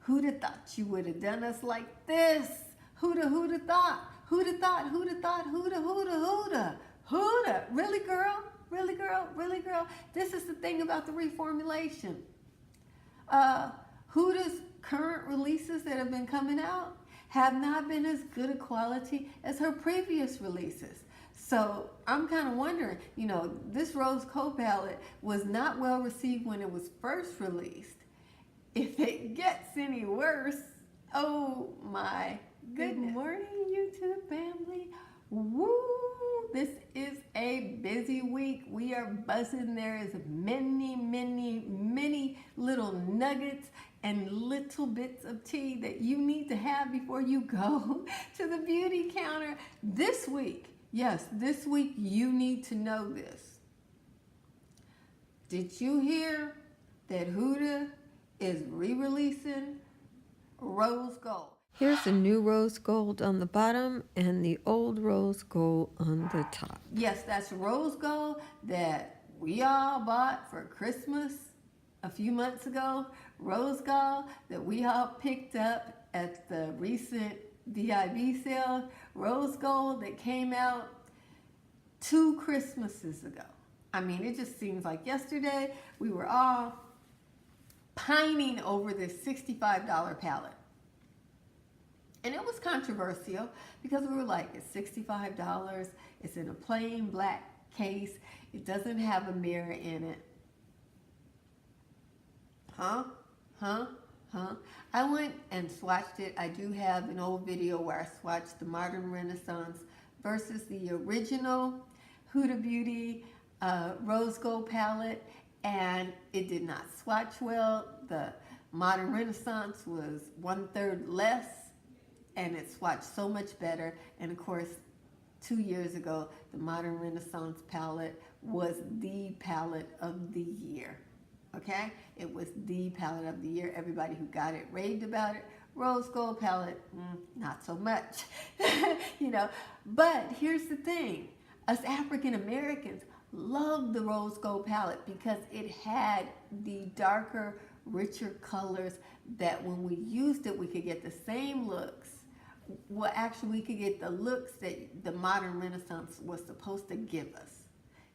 Who'da thought you would have done us like this? Who'da thought? Who'da thought? Who'da thought? Who'da? Huda, really girl? Really girl? Really girl? This is the thing about the reformulation. Huda's current releases that have been coming out have not been as good a quality as her previous releases. So I'm kind of wondering, this Rose Gold palette was not well received when it was first released. If it gets any worse, oh my goodness. Good morning, YouTube family. Woo! This is a busy week. We are buzzing. There is many little nuggets and little bits of tea that you need to have before you go to the beauty counter this week. Yes, this week you need to know this. Did you hear that Huda is re-releasing Rose Gold? Here's the new rose gold on the bottom and the old rose gold on the top. Yes, that's rose gold that we all bought for Christmas a few months ago. Rose gold that we all picked up at the recent DIB sale. Rose gold that came out 2 Christmases ago. I mean, it just seems like yesterday we were all pining over this $65 palette. And it was controversial because we were like, it's $65, it's in a plain black case, it doesn't have a mirror in it. Huh? I went and swatched it. I do have an old video where I swatched the Modern Renaissance versus the original Huda Beauty Rose Gold palette, and it did not swatch well. The Modern Renaissance was 1/3 less, and it swatched so much better. And of course, 2 years ago, the Modern Renaissance palette was the palette of the year. Okay? It was the palette of the year. Everybody who got it raved about it. Rose Gold palette, not so much. But here's the thing. Us African Americans love the Rose Gold palette because it had the darker, richer colors that when we used it, we could get the same looks. Well, actually, we could get the looks that the Modern Renaissance was supposed to give us.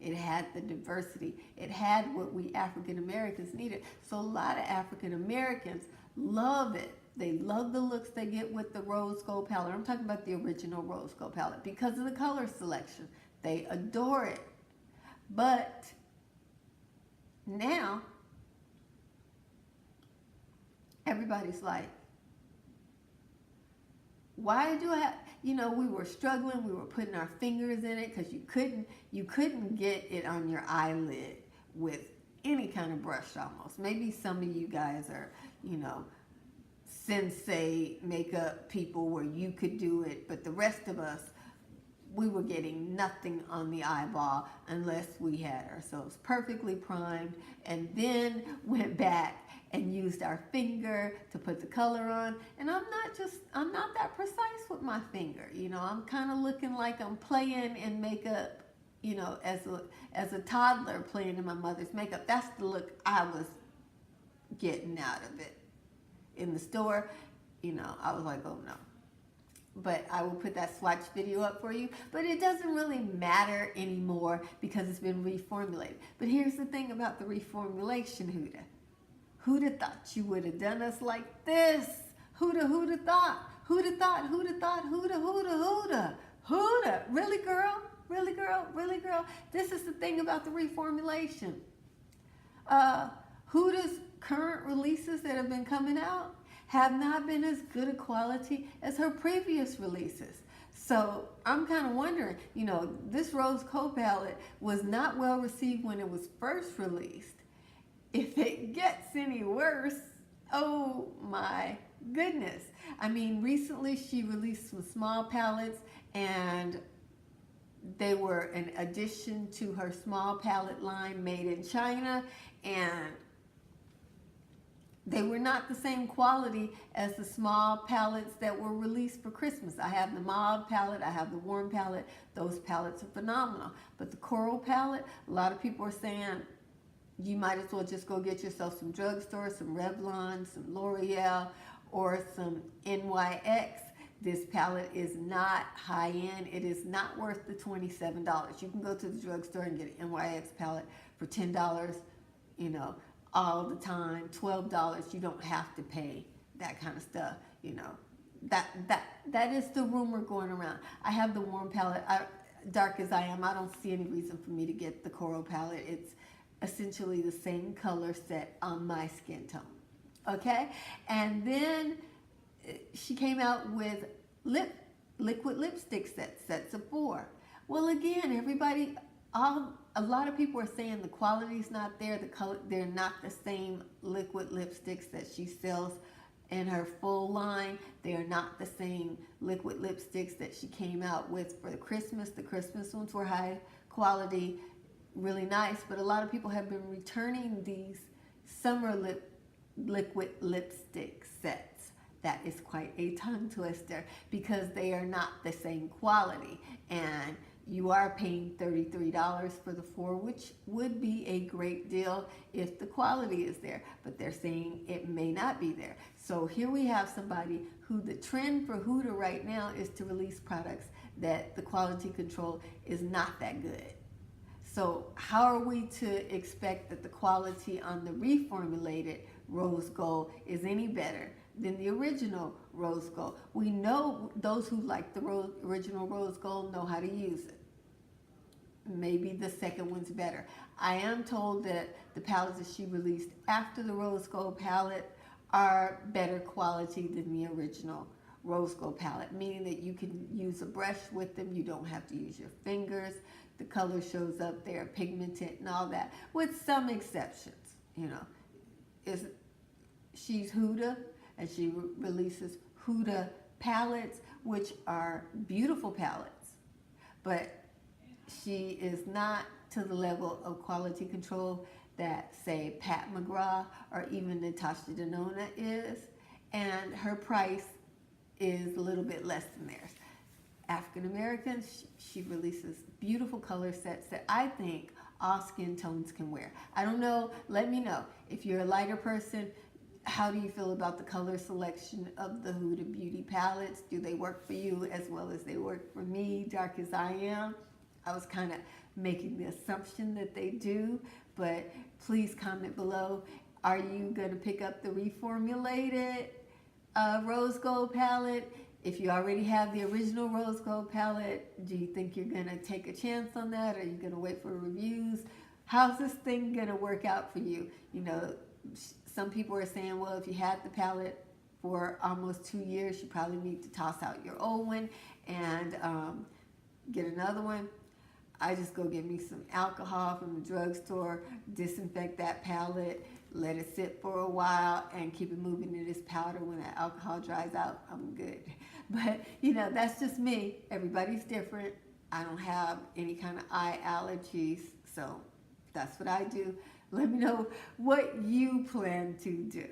It had the diversity. It had what we African Americans needed. So a lot of African Americans love it. They love the looks they get with the Rose Gold palette. I'm talking about the original Rose Gold palette because of the color selection. They adore it. But now, everybody's like, why do I have, we were struggling, we were putting our fingers in it because you couldn't get it on your eyelid with any kind of brush almost. Maybe some of you guys are, sensei makeup people where you could do it, but the rest of us, we were getting nothing on the eyeball unless we had ourselves perfectly primed and then went back and used our finger to put the color on. And I'm not that precise with my finger. I'm kind of looking like I'm playing in makeup, as a toddler playing in my mother's makeup. That's the look I was getting out of it. In the store, I was like, oh no. But I will put that swatch video up for you. But it doesn't really matter anymore because it's been reformulated. But here's the thing about the reformulation, Huda. Who'da thought you would have done us like this? Who'da thought? Who'da thought? Who'da thought? Huda, really girl? Really girl? Really girl? This is the thing about the reformulation. Huda's current releases that have been coming out have not been as good a quality as her previous releases. So I'm kind of wondering, this Rose Gold palette was not well received when it was first released. If it gets any worse, oh my goodness. I mean, recently she released some small palettes and they were an addition to her small palette line made in China, and they were not the same quality as the small palettes that were released for Christmas. I have the mild palette, I have the warm palette. Those palettes are phenomenal. But the coral palette, a lot of people are saying you might as well just go get yourself some drugstore, some Revlon, some L'Oreal, or some NYX. This palette is not high end. It is not worth the $27. You can go to the drugstore and get an NYX palette for $10, you know, all the time. $12. You don't have to pay that kind of stuff, you know. That is the rumor going around. I have the warm palette. Dark as I am, I don't see any reason for me to get the coral palette. It's essentially the same color set on my skin tone. Okay? And then she came out with liquid lipstick sets of 4. Well, again, a lot of people are saying the quality's not there, the color, they're not the same liquid lipsticks that she sells in her full line. They are not the same liquid lipsticks that she came out with for the Christmas. The Christmas ones were high quality, really nice, but a lot of people have been returning these summer liquid lipstick sets. That is quite a tongue twister because they are not the same quality, and you are paying $33 for the 4, which would be a great deal if the quality is there, but they're saying it may not be there. So here we have somebody who the trend for Huda right now is to release products that the quality control is not that good. So how are we to expect that the quality on the reformulated rose gold is any better than the original rose gold? We know those who like the original rose gold know how to use it. Maybe the second one's better. I am told that the palettes that she released after the rose gold palette are better quality than the original rose gold palette, meaning that you can use a brush with them. You don't have to use your fingers. The color shows up there, pigmented and all that, with some exceptions. You know, she's Huda, and she releases Huda palettes, which are beautiful palettes, but she is not to the level of quality control that, say, Pat McGraw or even Natasha Denona is, and her price is a little bit less than theirs. African Americans, she releases beautiful color sets that I think all skin tones can wear. I don't know, let me know. If you're a lighter person, how do you feel about the color selection of the Huda Beauty palettes? Do they work for you as well as they work for me, dark as I am? I was kind of making the assumption that they do, but please comment below. Are you going to pick up the reformulated rose gold palette? If you already have the original rose gold palette, do you think you're going to take a chance on that? Are you going to wait for reviews? How's this thing going to work out for you? You know, some people are saying, well, if you had the palette for almost 2 years, you probably need to toss out your old one and get another one. I just go get me some alcohol from the drugstore, disinfect that palette, let it sit for a while, and keep it moving in this powder. When that alcohol dries out, I'm good. But, you know, that's just me. Everybody's different. I don't have any kind of eye allergies, so that's what I do. Let me know what you plan to do.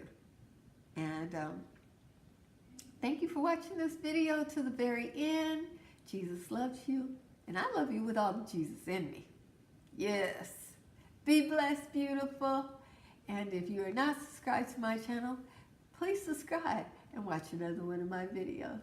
And thank you for watching this video to the very end. Jesus loves you. And I love you with all the Jesus in me. Yes. Be blessed, beautiful. And if you are not subscribed to my channel, please subscribe and watch another one of my videos.